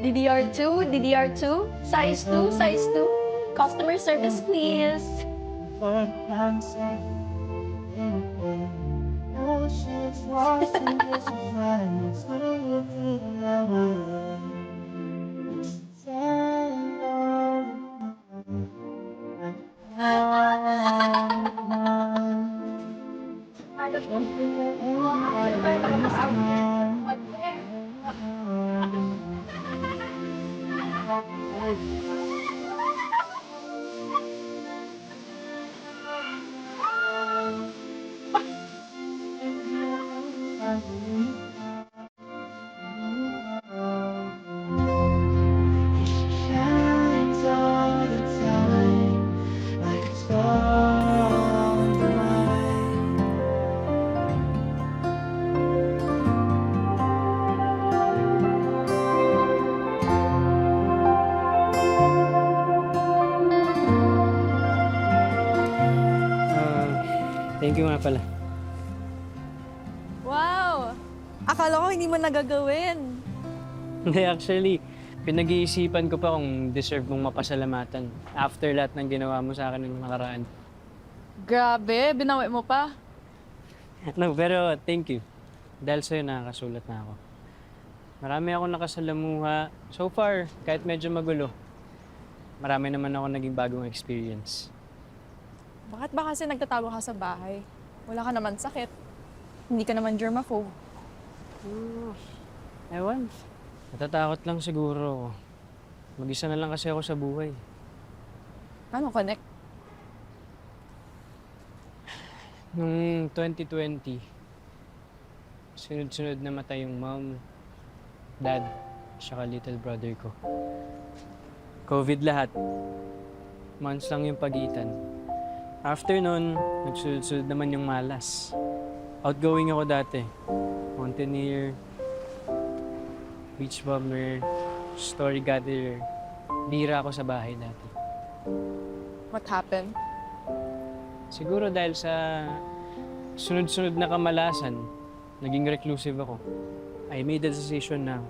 DDR2, DDR2, size 2, size 2. Customer service, please. Thank you nga pala. Wow! Akala ko hindi mo nagagawin. Hindi, actually, pinag-iisipan ko pa kung deserve mong mapasalamatan after lahat ng ginawa mo sa akin ng nakaraan. Grabe, binawi mo pa. No, pero thank you. Dahil sa'yo nakakasulat na ako. Marami akong nakasalamuha. So far, kahit medyo magulo, marami naman ako naging bagong experience. Bakit ba kasi nagtatago ka sa bahay? Wala ka naman sakit. Hindi ka naman germaphobe. Ewan. Natatakot lang siguro. Mag-isa na lang kasi ako sa buhay. Ano connect? Noong 2020, sunod-sunod na matay yung mom, dad, saka little brother ko. COVID lahat. Months lang yung pagitan. After nun, nagsunod-sunod naman yung malas. Outgoing ako dati. Mountaineer, beach bummer, story gatherer. Bira ako sa bahay dati. What happened? Siguro dahil sa sunod-sunod na kamalasan, naging reclusive ako. I made a decision na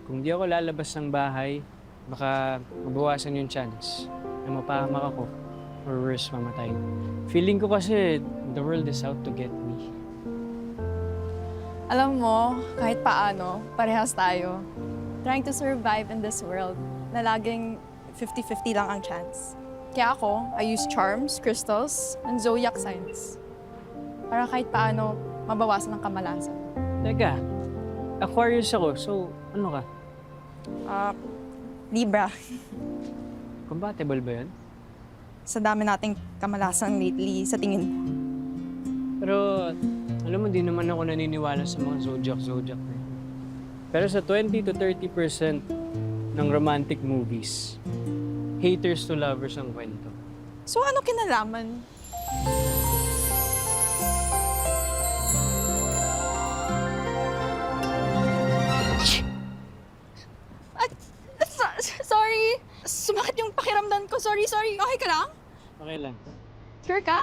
kung di ako lalabas ng bahay, baka mabawasan yung chance na mapahamak ako or worse, mamatay. Feeling ko kasi the world is out to get me. Alam mo, kahit paano, parehas tayo. Trying to survive in this world na laging 50-50 lang ang chance. Kaya ako, I use charms, crystals, and zodiac signs. Para kahit paano, mabawasan ang kamalasan. Teka, Aquarius ako, so ano ka? Libra. Compatible ba yun? Sa dami nating kamalasan lately, sa tingin mo. Pero alam mo, di naman ako naniniwala sa mga zodiac na yun. Pero sa 20 to 30% ng romantic movies, haters to lovers ang kwento. So ano kinalaman? Sorry! Sumakit yung pakiramdam ko. Sorry. Okay ka lang? Okay lang. Sure ka?